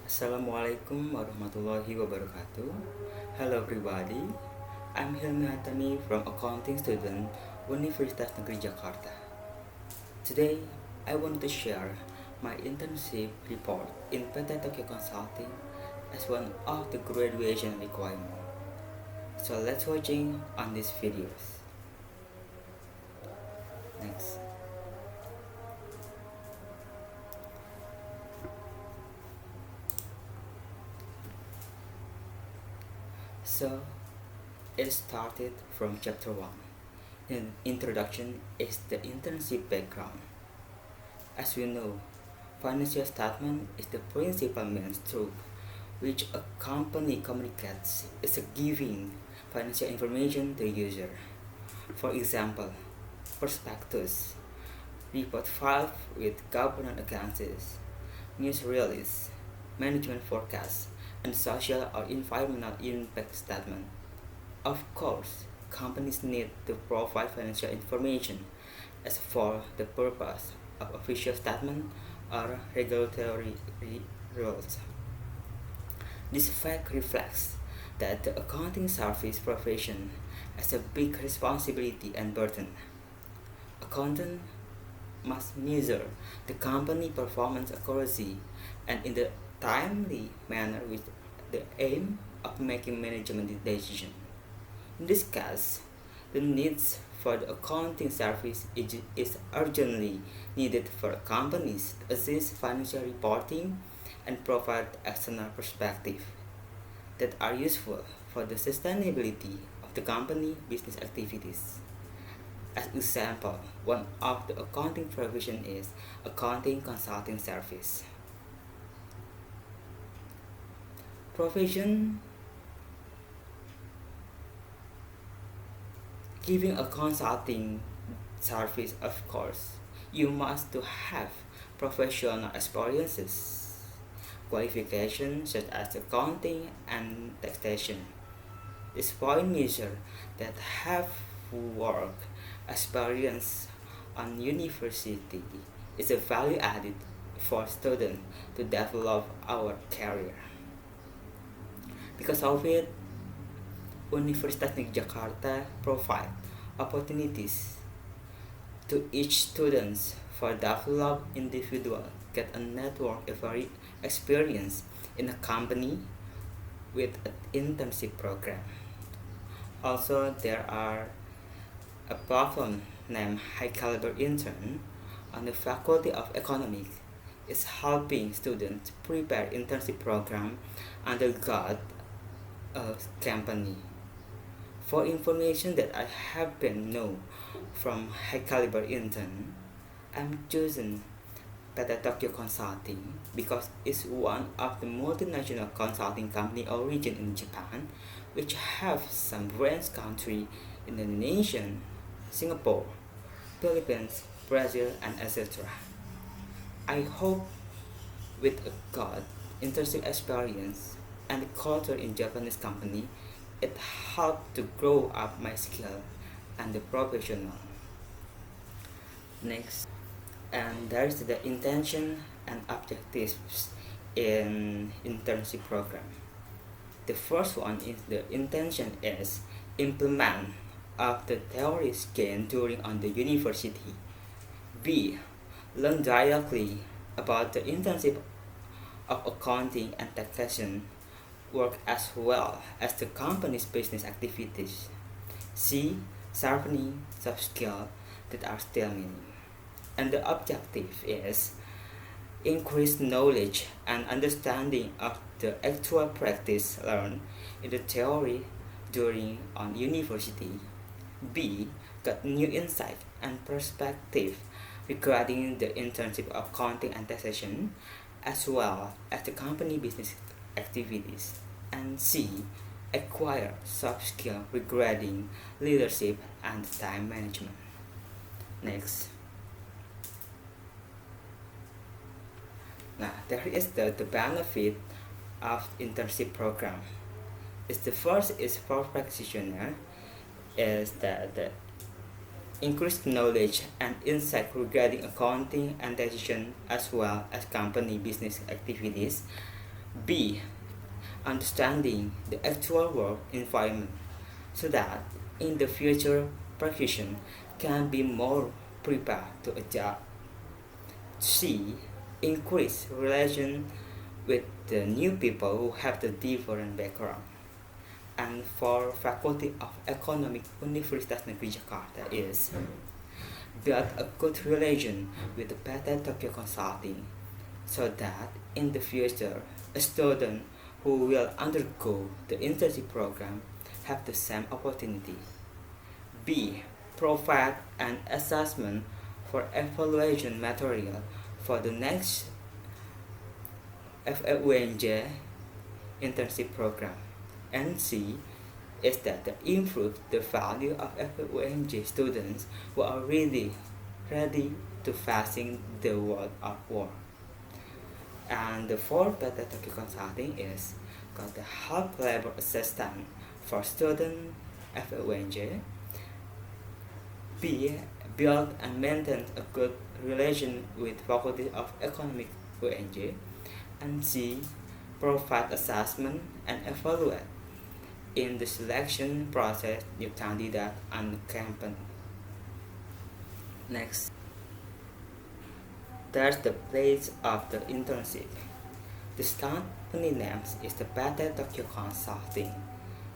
Assalamualaikum warahmatullahi wabarakatuh. Hello everybody. I'm Hilmi Khatami from Accounting Student Universitas Negeri Jakarta. Today, I want to share my internship report in PT Tokyo Consulting as one of the graduation requirement. So let's watching on these videos. Next. So, it started from chapter 1. In introduction is the internship background. As we know, financial statement is the principal means through which a company communicates its giving financial information to the user. For example, prospectus, report filed with government accounts, news release, management forecast, and social or environmental impact statement. Of course, companies need to provide financial information as for the purpose of official statement or regulatory rules. This fact reflects that the accounting service profession has a big responsibility and burden. Accountant must measure the company performance accuracy and in the timely manner with the aim of making management decisions. In this case, the needs for the accounting service is urgently needed for companies to assist financial reporting and provide external perspective that are useful for the sustainability of the company business activities. As example, one of the accounting provision is accounting consulting service. Profession giving a consulting service, of course, you must to have professional experiences, qualifications such as accounting and taxation. This point measure that have work experience on university is a value added for students to develop our career. Because of it, Universitas Negeri Jakarta provide opportunities to each students for develop individual get a network every experience in a company with an internship program. Also, there are a platform named High Caliber Intern on the Faculty of Economics is helping students prepare internship program undergrad company. For information that I have been know from High Caliber Intern, I'm choosing PT Tokyo Consulting because it's one of the multinational consulting company origin in Japan, which have some branch country in Indonesia, Singapore, Philippines, Brazil, and etc. I hope with a good internship experience and culture in Japanese company, it helped to grow up my skill and the professional. Next, and there's the intention and objectives in internship program. The first one is the intention is implement of the theories gained during on the university. B. Learn directly about the internship of accounting and taxation work as well as the company's business activities. C. Sharpening soft skills that are still missing. And the objective is increase knowledge and understanding of the actual practice learned in the theory during on university. B. Got new insight and perspective regarding the internship of accounting and taxation as well as the company business activities. And C. Acquire soft skill regarding leadership and time management. Next. Now, there is the benefit of internship program. Is the first is for practitioner is that the increased knowledge and insight regarding accounting and taxation as well as company business activities. B. Understanding the actual work environment so that in the future practitioner can be more prepared to adapt. C. Increase relation with the new people who have the different background. And for Faculty of Economic Universitas Negeri Jakarta is build a good relation with the PT Tokyo Consulting so that in the future a student who will undergo the internship program have the same opportunity. B. Provide an assessment for evaluation material for the next FEUNJ internship program. And C is that to improve the value of FEUNJ students who are really ready to facing the world of work. And the fourth method of consulting is called the help labor assistant for student FEUNJ. B. Build and maintain a good relation with Faculty of Economic UNJ. And C. Provide assessment and evaluate in the selection process new candidate and campaign. Next, there's the place of the internship. This company name is the PT Tokyo Consulting.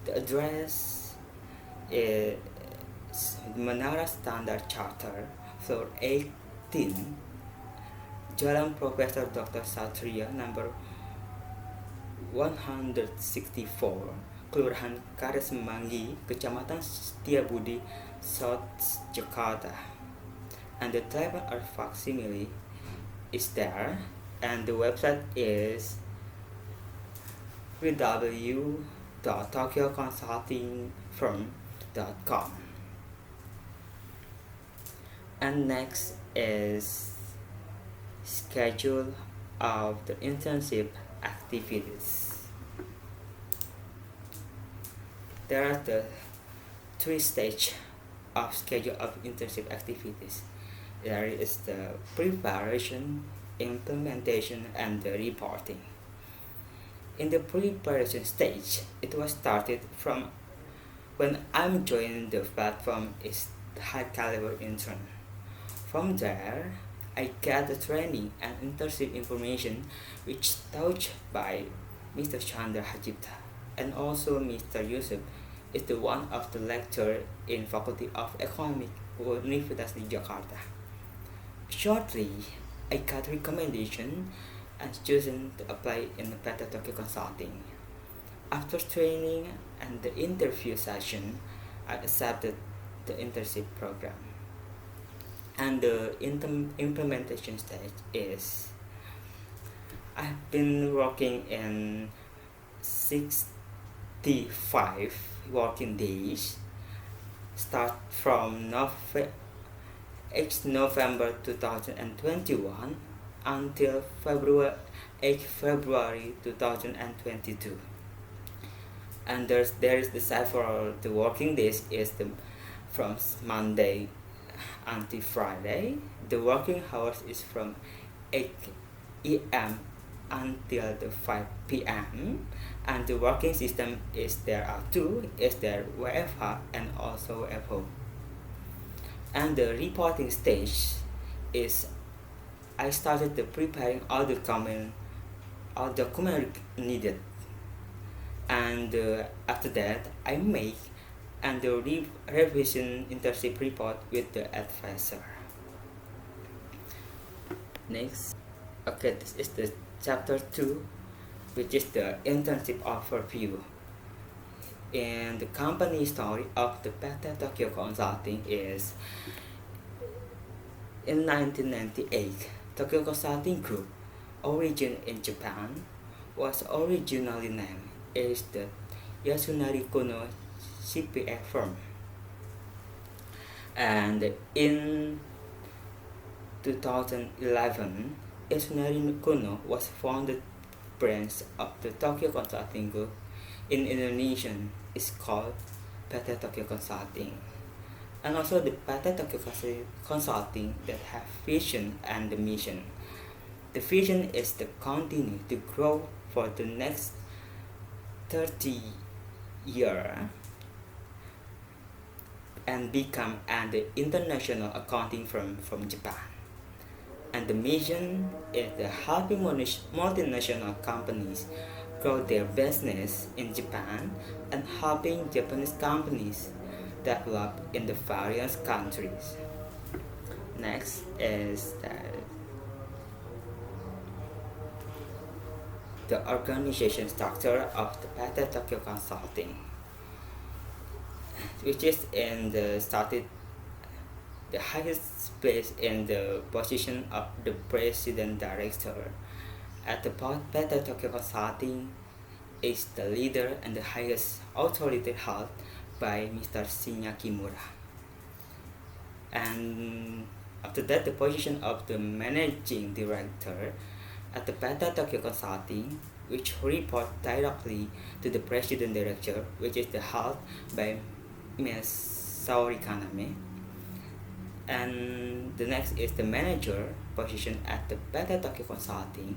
The address is Menara Standard Charter, floor 18, Jalan Profesor Dr. Satria, number 164, Kelurahan Karesmanggi, Kecamatan Setiabudi, South Jakarta. And the type of facsimile is there, and the website is www.tokyoconsultingfirm.com. And next is schedule of the internship activities. There are the three stages of schedule of internship activities. There is the preparation, implementation, and the reporting. In the preparation stage, it was started from when I'm joining the platform is high caliber intern. From there, I get the training and internship information which taught by Mr. Chandra Hajipta, and also Mr. Yusuf is the one of the lecturer in Faculty of Economic Universitas di Jakarta. Shortly, I got recommendation and chosen to apply in the PT Tokyo Consulting. After training and the interview session, I accepted the internship program. And the implementation stage is I've been working in 65 working days, start from November 2021 until February 2022. And there is the side for the working days is from Monday until Friday. The working hours is from 8 a.m. until the 5 p.m. and the working system is there are two, is there WFH and also FO. And the reporting stage is I started the preparing all document needed, and after that I make and the revision internship report with the advisor. Next, okay, this is the chapter 2, which is the internship overview. And the company story of the PT Tokyo Consulting is in 1998, Tokyo Consulting Group, origin in Japan, was originally named as the Yasunari Kono CPA firm. And in 2011, Yasunari Kono was founded branch of the Tokyo Consulting Group in Indonesian is called PT Tokyo Consulting. And also the PT Tokyo Consulting that have vision and the mission. The vision is to continue to grow for the next 30 years and become an international accounting firm from Japan. And the mission is to helping multinational companies grow their business in Japan and helping Japanese companies develop in the various countries. Next is the organization structure of the PT Tokyo Consulting, which is in the started the highest place in the position of the president director. At the PT Tokyo Consulting is the leader and the highest authority held by Mr. Shinya Kimura. And after that, the position of the managing director at the PT Tokyo Consulting, which report directly to the president director, which is the held by Ms. Saori Kaname. And the next is the manager position at the PT Tokyo Consulting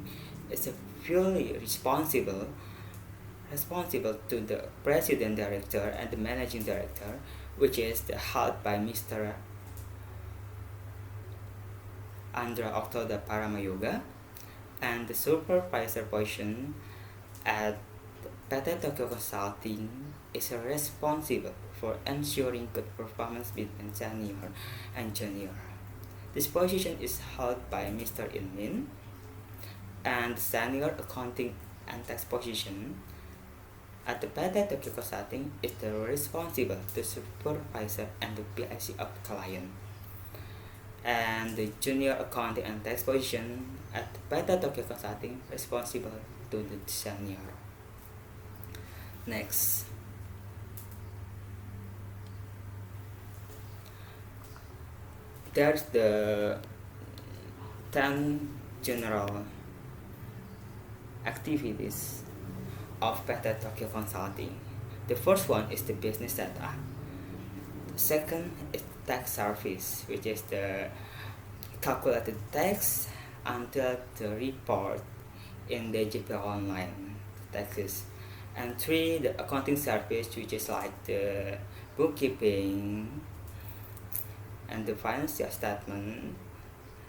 is purely responsible to the president director and the managing director, which is held by Mr. Andra Oktoda Paramayoga. And the supervisor position at PT Tokyo Consulting is responsible for ensuring good performance between senior and junior. This position is held by Mr. Inmin, and senior accounting and tax position at the PT Tokyo Consulting is the responsible to supervisor and the PIC of the client. And the junior accounting and tax position at PT Tokyo Consulting responsible to the senior. Next, there's the 10 general activities of PT Tokyo Consulting. The first one is the business setup. The second is tax service, which is the calculated tax until the report in the GP online taxes. And three, the accounting service, which is like the bookkeeping and the financial statement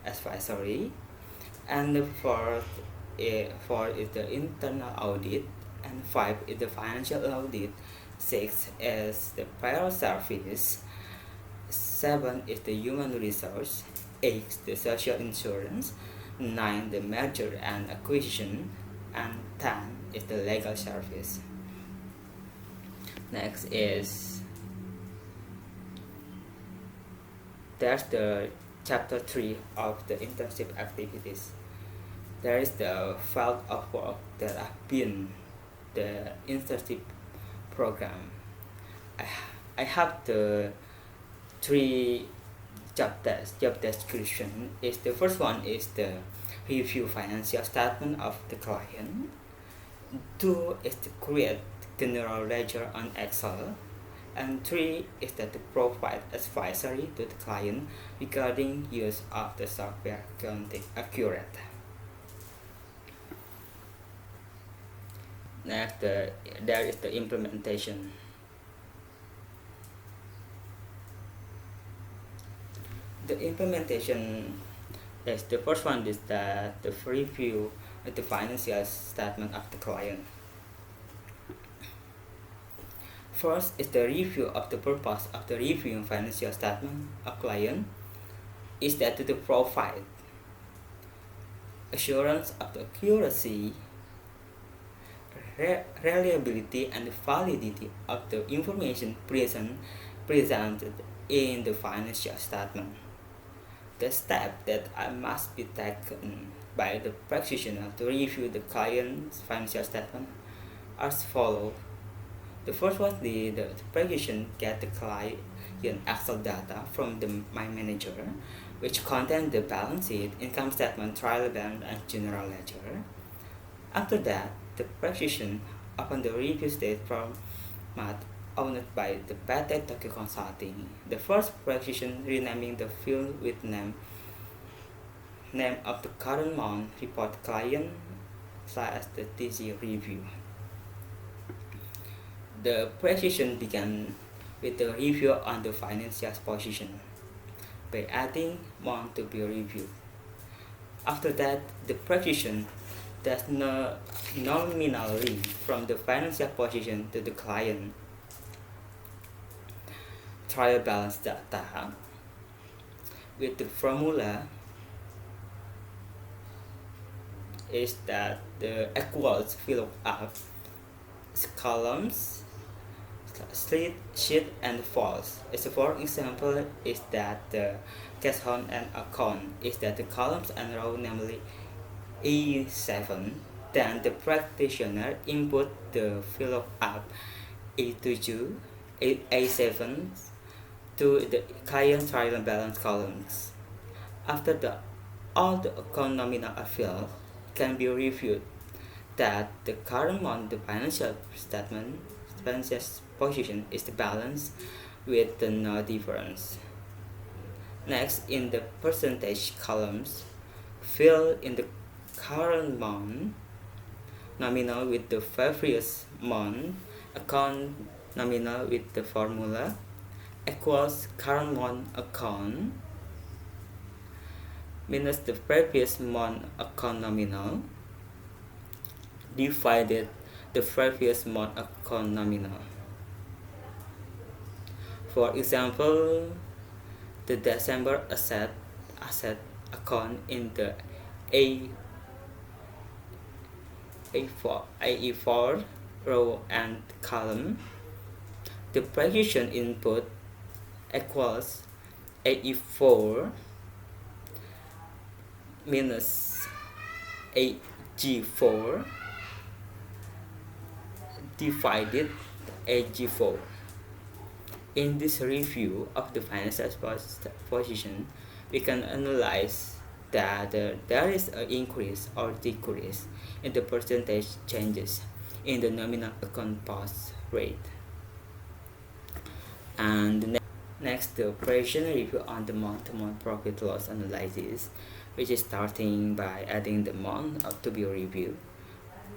advisory. And the fourth is the internal audit, and 5 is the financial audit. 6 is the payroll service. 7 is the human resource. 8 the social insurance. 9 the merger and acquisition. And 10 is the legal service. Next is there's the chapter 3 of the internship activities. There is the field of work that have been the internship program. I have the 3 job description. Is the first one is the review financial statement of the client. 2 is to create general ledger on Excel. And 3 is that to provide advisory to the client regarding use of the software accurate. Next, there is the implementation. The implementation is the first one is that the review of the financial statement of the client. First is the review of the purpose of the reviewing financial statement of client is that to provide assurance of the accuracy, reliability, and validity of the information presented in the financial statement. The steps that must be taken by the practitioner to review the client's financial statement are as follows. The first one, the practitioner get the client Excel data from my manager, which contain the balance sheet, income statement, trial balance, and general ledger. After that, the practitioner open the review state format owned by the PT Tokyo Consulting. The first practitioner renaming the field with name Name of the current month report client slash the TC review. The precision began with the review on the financial position by adding month to be reviewed. After that, the precision does nominally from the financial position to the client trial balance data with the formula is that the equals fill up columns split sheet and false. So for example is that the cash on and account is that the columns and row namely E7, then the practitioner input the fill up A7 to the client trial balance columns. After all the account nominal are filled, can be reviewed that the current month the financial statement financial position is the balance with the no difference. Next, in the percentage columns, fill in the current month nominal with the previous month account nominal with the formula equals current month account minus the previous month account nominal divided the previous month account nominal. For example, the December asset account in the AE4 row and column, the precision input equals AE4 minus AG4 divided AG4. In this review of the financial position, we can analyze that there is an increase or decrease in the percentage changes in the nominal account pass rate. And next, the operational review on the month-to-month profit loss analysis, which is starting by adding the month to be reviewed.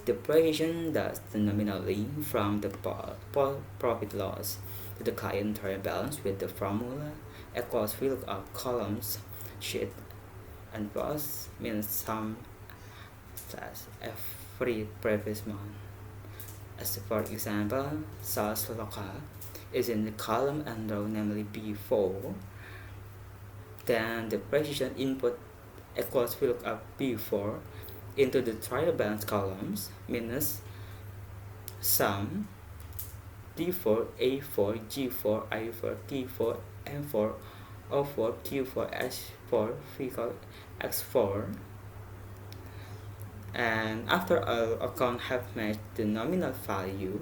The provision does the nominally from the profit loss to the client trial balance with the formula equals fill up columns sheet and plus means sum slash every previous month. As for example, sales local is in the column and row namely B4, then the precision input equals fill up B4 into the trial balance columns minus sum D4, A4, G4, I4, T4, M4, O4, Q4, S4, X4. And after all accounts have matched the nominal value,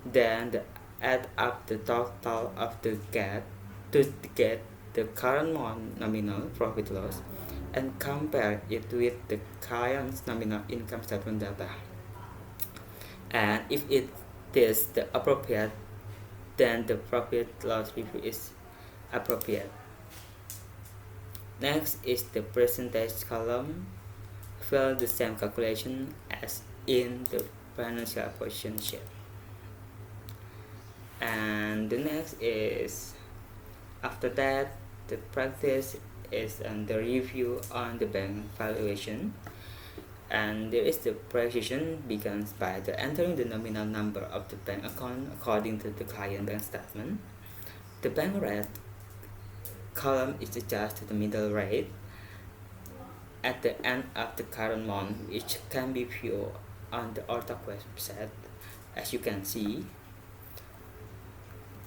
then add up the total of the gap to get the current month nominal profit loss and compare it with the client's nominal income statement data. And if it is the appropriate, then the profit loss review is appropriate. Next is the percentage column. Fill the same calculation as in the financial position sheet. And the next is, after that, the practice is the review on the bank valuation, and there is the precision begins by the entering the nominal number of the bank account according to the client bank statement. The bank rate column is adjusted to the middle rate at the end of the current month, which can be viewed on the Ortac website as you can see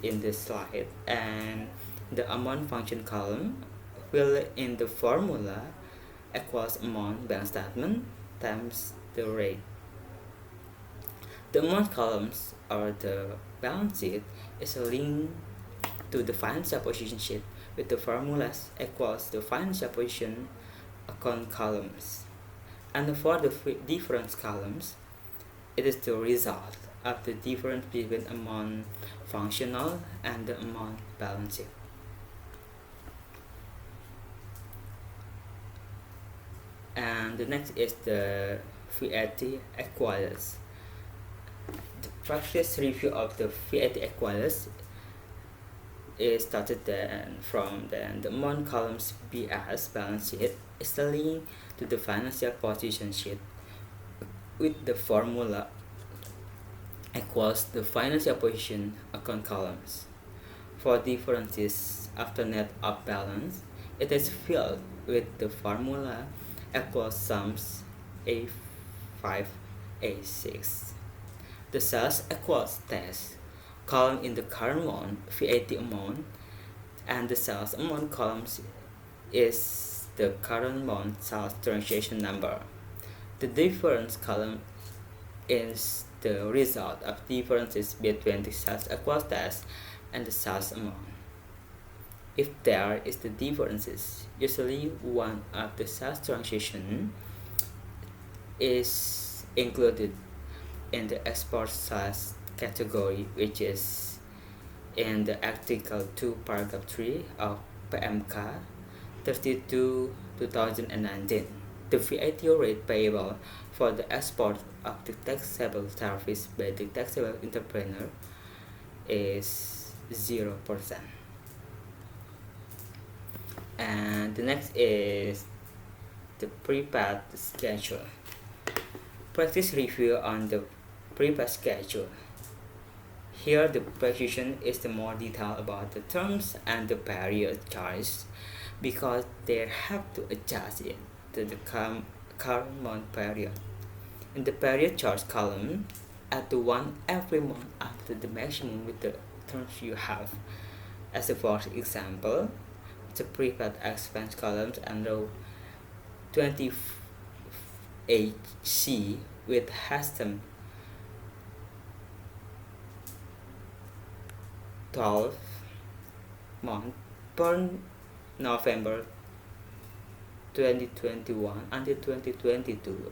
in this slide. And the amount function column fill in the formula equals amount bank statement times the rate. The amount columns or the balance sheet is linked to the financial position sheet with the formulas equals the financial position account columns. And for the difference columns, it is the result of the difference between amount functional and the amount balance sheet. And the next is the VAT equivalence. The practice review of the VAT equivalence is started then from the amount columns BS balance sheet is linked to the financial position sheet with the formula equals the financial position account columns. For differences after net of balance, it is filled with the formula equals sums A5, A6. The sales equals test column in the current month, VAT amount, and the sales amount columns is the current month sales transaction number. The difference column is the result of differences between the sales equals test and the sales amount. If there is the differences, usually one of the sales transaction is included in the export sales category, which is in the Article 2 Paragraph 3 of PMK 32 2019. The VAT rate payable for the export of the taxable service by the taxable entrepreneur is 0%. And the next is the prepaid schedule. Practice review on the prepaid schedule. Here the precision is the more detail about the terms and the period charged because they have to adjust it to the current month period. In the period charge column, add the one every month after the maximum with the terms you have. As a for example, the prepaid expense columns and row 28C with hashtag 12 month per November 2021 until 2022.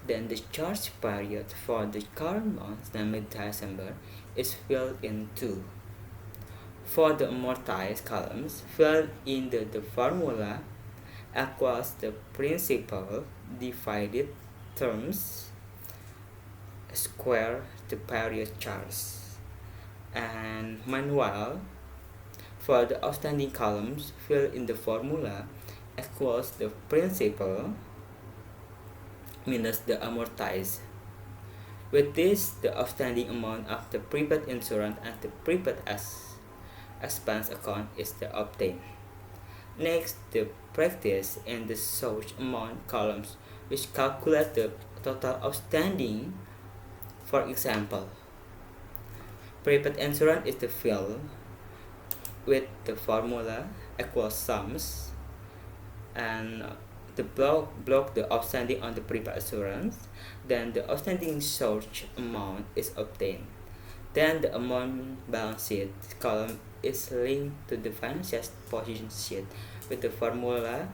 Then the charge period for the current month, namely December, is filled in 2. For the amortized columns, fill in the formula equals the principal divided terms square the period charge. And meanwhile, for the outstanding columns, fill in the formula equals the principal minus the amortized. With this, the outstanding amount of the prepaid insurance and the prepaid expense account is obtained. Next, the practice in the source amount columns, which calculate the total outstanding. For example, prepaid insurance is the field with the formula equals sums, and the block the outstanding on the prepaid insurance. Then the outstanding source amount is obtained. Then the amount balance sheet column is linked to the financial position sheet with the formula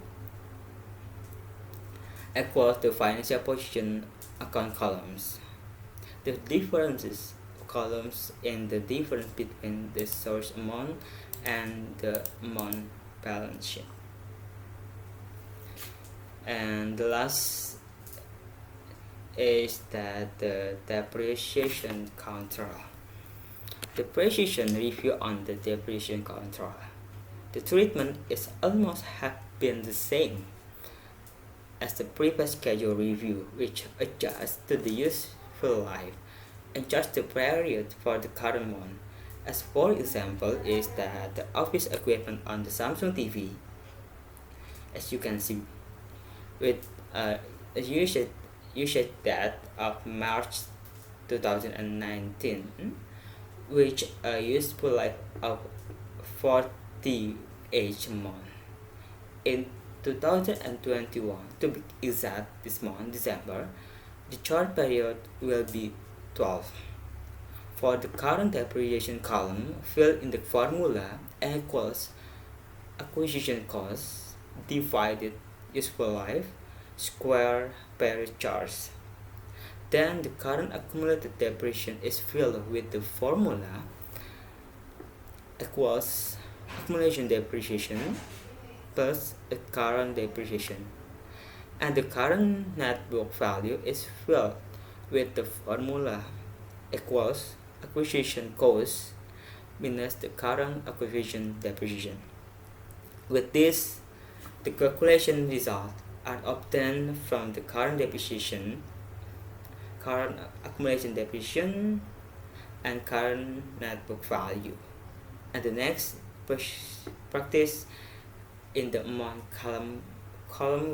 equals the financial position account columns. The differences columns in the difference between the source amount and the amount balance sheet. And the last is that the depreciation control. Depreciation review on the depreciation control. The treatment is almost have been the same as the previous schedule review, which adjusts to the useful life and just the period for the current one. As for example is that the office equipment on the Samsung TV, as you can see, with a usage date of March 2019, which a useful life of 48 months. In 2021, to be exact, this month, December, the charge period will be 12. For the current depreciation column, fill in the formula equals acquisition cost divided useful life square period charge. Then the current accumulated depreciation is filled with the formula equals accumulation depreciation plus a current depreciation. and the current net book value is filled with the formula equals acquisition cost minus the current acquisition depreciation. With this, the calculation results are obtained from the current depreciation, current accumulation depreciation, and current net book value. And the next practice in the amount column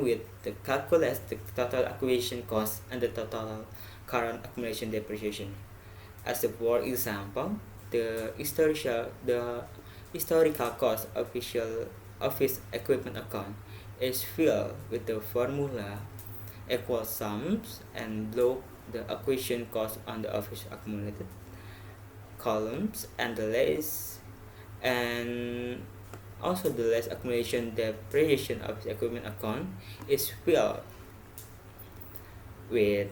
with the calculate the total acquisition cost and the total current accumulation depreciation. As a for example, the historical cost official office equipment account is filled with the formula equal sums and below the acquisition cost on the office accumulated columns and the less and also the less accumulation depreciation of the equipment account is filled with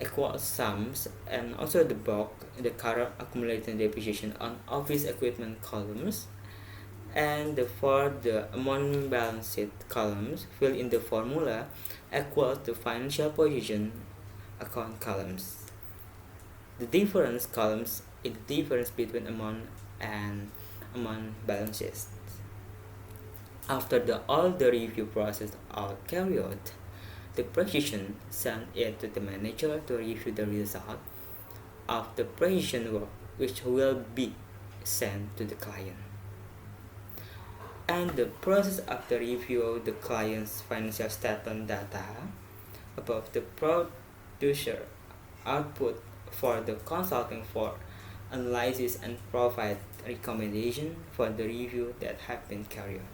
equal sums and also the bulk the current accumulated depreciation on office equipment columns and for the amount balance sheet columns fill in the formula equals the financial position account columns. The difference columns is the difference between amount and amount balance sheets. After all the review process are carried out, the precision sent it to the manager to review the result of the precision work which will be sent to the client. And the process of the review of the client's financial statement data above the producer output for the consulting for analysis and provide recommendation for the review that have been carried out.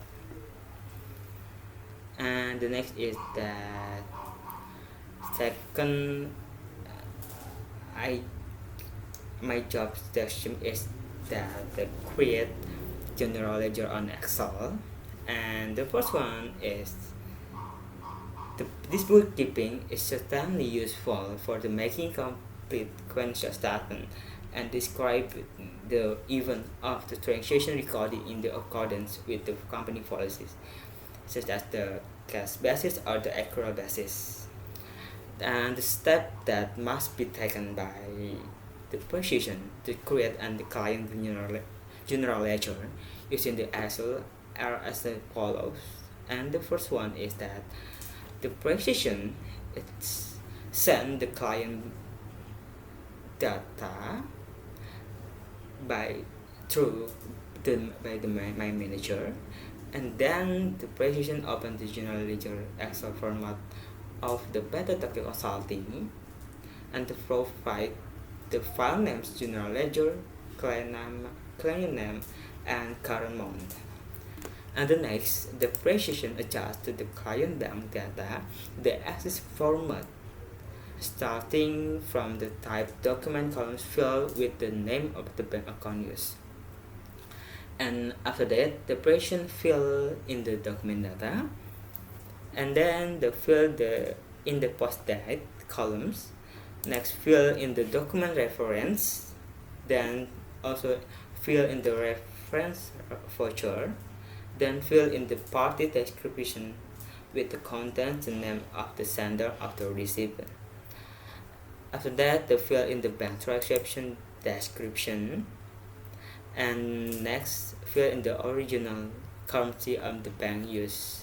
And the next is that second my job description is that the create general ledger on Excel, and the first one is this bookkeeping is certainly useful for the making complete financial statement and describe the event of the transaction recorded in the accordance with the company policies, such as the cash basis or the accrual basis, and the step that must be taken by the precision to create and the client general ledger using the Excel are as follows. And the first one is that the precision it's send the client data by my manager, and then the precision open the general ledger Excel format of the Beta Tokyo Consulting and to provide the file names general ledger, client name, and current month. And the next, the precision adjusts to the client bank data, the access format, starting from the type document columns filled with the name of the bank account used. And after that, the precision fill in the document data, and then the fill in the post date columns. Next, fill in the document reference, then also fill in the reference voucher, then fill in the party description with the content and name of the sender of the receipt. After that, the fill in the bank transaction description, and next fill in the original currency of the bank used.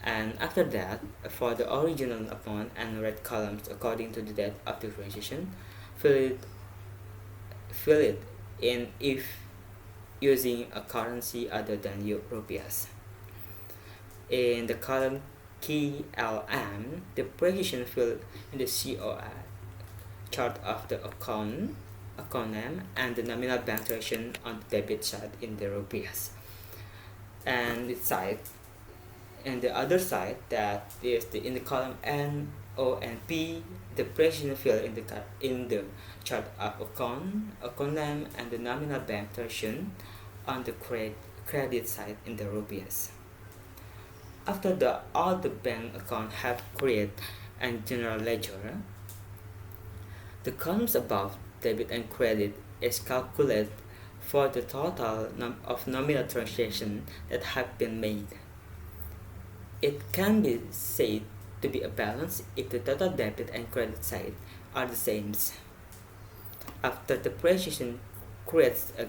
And after that, for the original amount and red columns according to the date of the transaction, fill it in if using a currency other than rupees. In the column key LM, the precision fill in the COI chart of the account name and the nominal bank transaction on the debit side in the rupees. And the other side that is in the column N, O, and P, the precision fill in the chart of account name, and the nominal bank transaction on the credit side in the rupees. After all the bank accounts have created and general ledger, the columns above debit and credit is calculated for the total of nominal transactions that have been made. It can be said to be a balance if the total debit and credit side are the same. After the precision creates a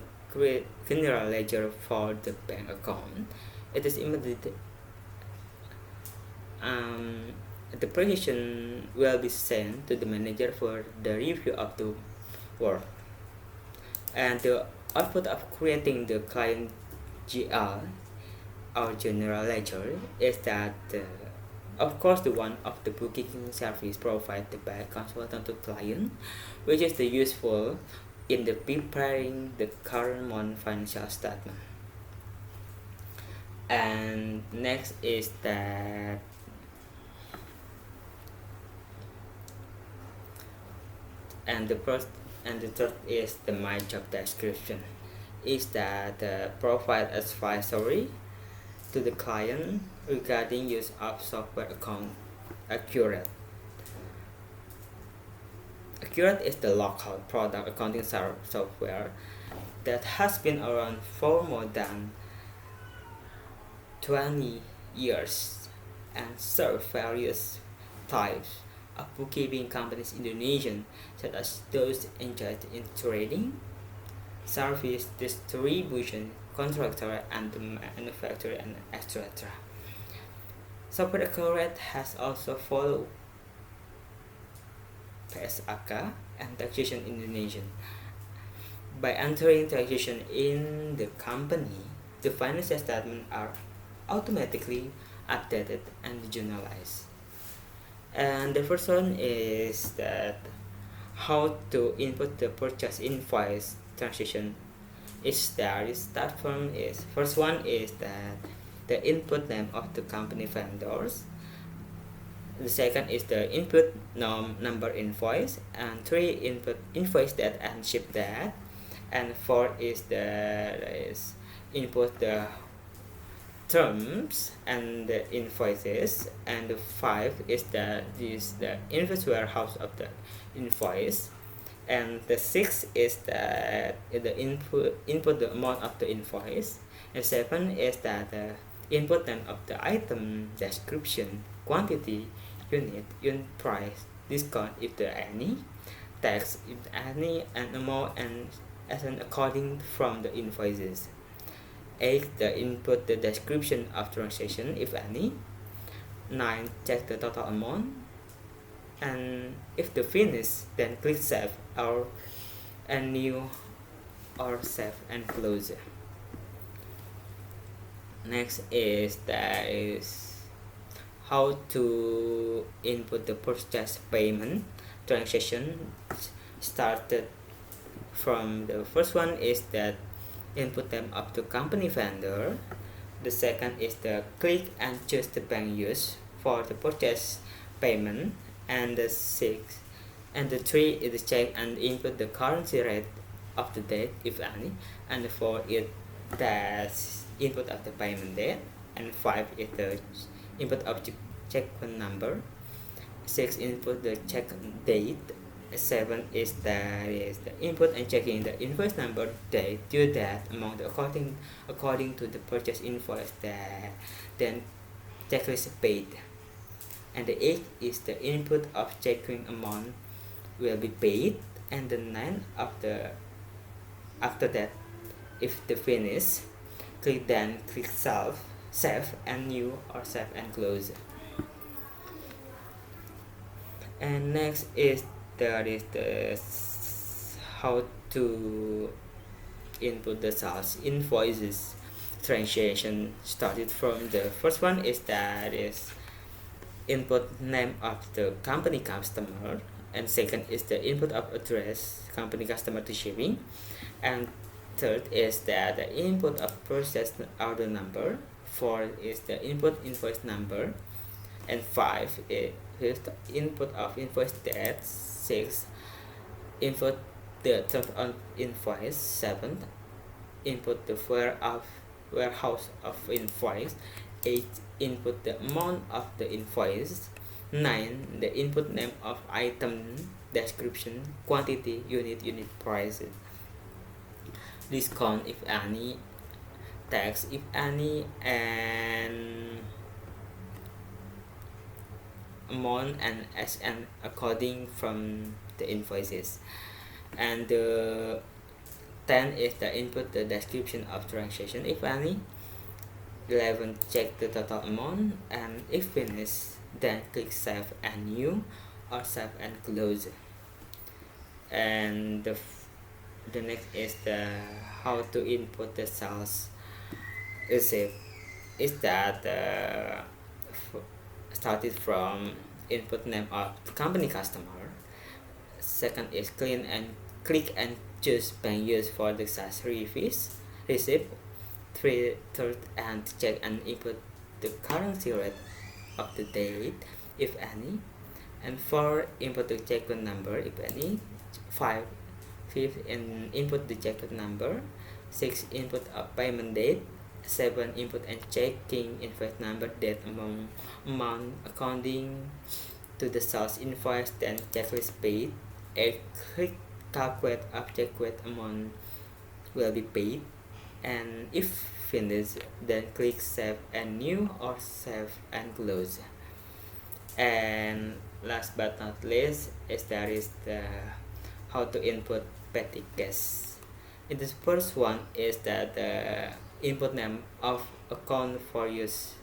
general ledger for the bank account, it is immediately the precision will be sent to the manager for the review of the work. And the output of creating the client GL or general ledger is that of course the one of the bookkeeping service provided by consultant to client, which is the useful in the preparing the current month financial statement. And next is that and the third is the my job description is that provide advisory to the client regarding use of software account accurate. Accurate is the local product accounting software that has been around for more than 20 years and serve various types of bookkeeping companies in Indonesia, such as those engaged in trading, service distribution, contractor, and manufacturer, and etc. Software Accurate has also followed PSAK and taxation in Indonesia. By entering taxation in the company, the financial statements are automatically updated and generalized. And the first one is that how to input the purchase invoice transaction is there. This platform is first one is that the input name of the company vendors. The second is the input number invoice, and three input invoice date and ship date, and four is input the terms and the invoices, and the five is the invoice warehouse of the invoice, and the six is the input the amount of the invoice, and seven is that the input name of the item, description, quantity, unit price, discount if there any, tax if any, and amount and as an according from the invoices. 8. The input the description of transaction if any. 9. Check the total amount, and if the finish, then click save or and new or save and close. Next is how to input the purchase payment transaction. Started from the first one is that input name of the company vendor. The second is the click and choose the bank use for the purchase payment, and the six and the three is check and input the currency rate of the date if any, and the four is the input of the payment date, and five is the input of the check number, six input the check date, seven is the input and checking the invoice number, date, due date among the according to the purchase invoice that then checklist paid, and the eight is the input of checking amount will be paid, and the nine of the after that if the finish click save and new or save and close. And next is the how to input the sales invoices transaction. Started from the first one is input name of the company customer, and second is the input of address company customer to shipping, and third is the input of purchase order number, four is the input invoice number, and five is the input of invoice date, six input the terms on invoice, seven input the warehouse of invoice, 8 input the amount of the invoice, 9 the input name of item, description, quantity, unit price, discount if any, tax if any, and amount and SN according from the invoices. And the 10 is the input the description of transaction if any. 11 check the total amount, and if finished then click save and new or save and close. And the next is the how to input the sales receipt is that started from input name of the company customer. Second is clean and click and choose bank use for the salary fees receipt. Third, and check and input the currency rate of the date if any. And 4, input the check number if any. 5, fifth, input the check number. 6, input a payment date. 7, input and checking invoice number, date, amount according to the sales invoice, then checklist paid. 8, click calculate object weight amount will be paid, and if finished then click save and new or save and close. And last but not least is there is the how to input petty cash. In this first one is that the input name of account for use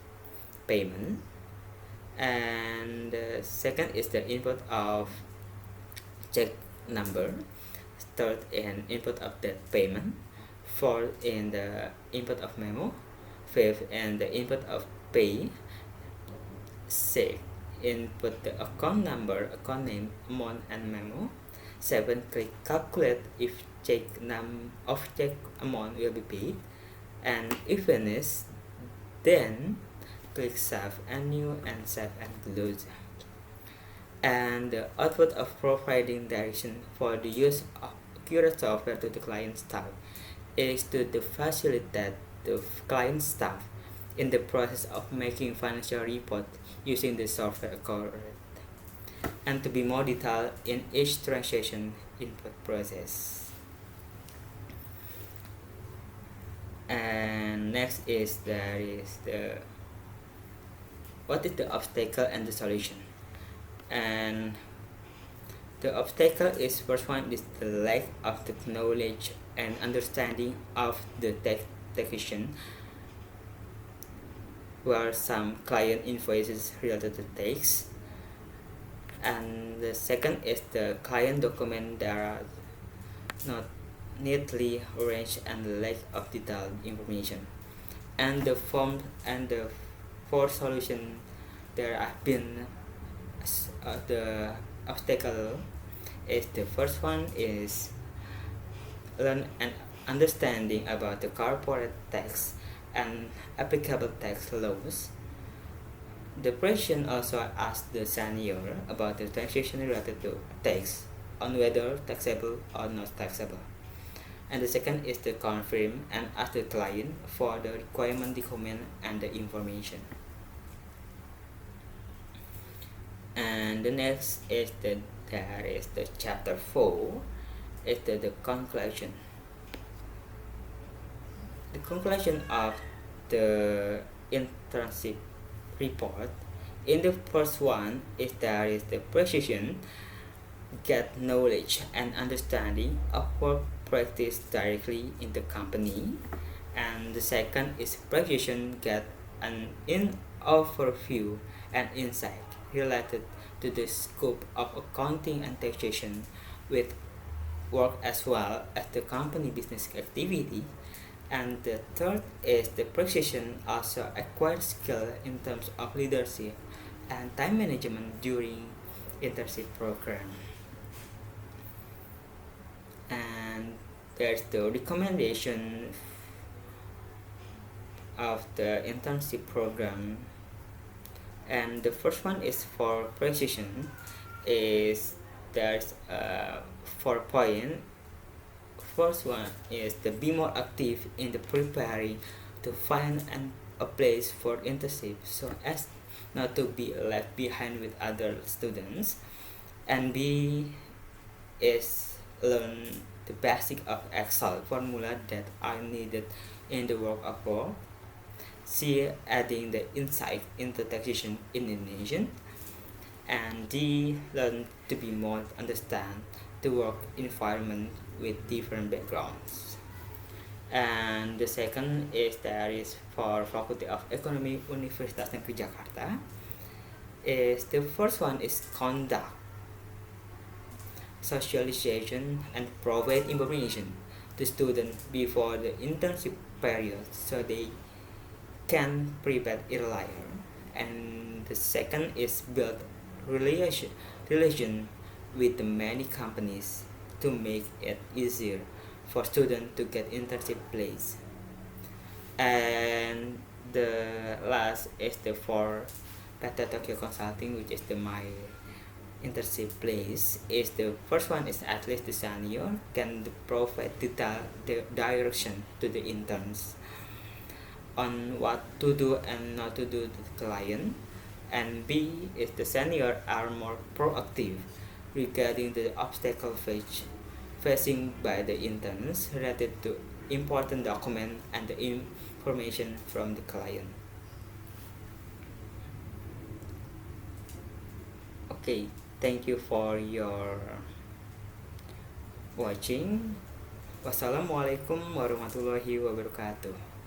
payment, and the second is the input of check number. Third, in input of that payment. Fourth, in the input of memo. Fifth, and the input of pay. Sixth, input the account number, account name, amount, and memo. 7, click calculate if check amount will be paid, and if finished then click save and new and save and close. And the output of providing direction for the use of accurate software to the client staff is to facilitate the client staff in the process of making financial report using the software correct, and to be more detailed in each transaction input process. And next is there is the what is the obstacle and the solution. And the obstacle is first one is the lack of the knowledge and understanding of the taxation, where some client invoices related to tax. And the second is the client document that are not neatly arranged and lack of detailed information. And the fourth solution there have been the obstacle is the first one is learn and understanding about the corporate tax and applicable tax laws. The question also asked the senior about the transaction related to tax on whether taxable or not taxable. And the second is to confirm and ask the client for the requirement document and the information. And the next is there is the chapter 4 is the conclusion. The conclusion of the internship report. In the first one is there is the precision, get knowledge and understanding of work practice directly in the company. And the second is precision, get an overview and insight related to the scope of accounting and taxation with work as well as the company business activity. And the third is the precision also acquire skill in terms of leadership and time management during internship program. And there's the recommendation of the internship program. And the first one is for precision is there's 4 point. First one is to be more active in the preparing to find a place for internship so as not to be left behind with other students. And B is learn the basic of Excel formula that are needed in the work of work. C, adding the insight into taxation in Indonesian. and they learn to be more understand the work environment with different backgrounds. And the second is there is for Faculty of Economy Universitas Negeri Jakarta. Is the first one is conduct socialization and provide information to students before the internship period so they can prepare earlier. And the second is build relation with the many companies to make it easier for students to get internship place. And the last is the for Beta Tokyo Consulting, which is the my internship place. Is the first one is at least the senior can provide the direction to the interns on what to do and not to do to the client. And B is the senior are more proactive regarding the obstacle facing by the interns related to important document and the information from the client. Okay, thank you for your watching. Wassalamualaikum warahmatullahi wabarakatuh.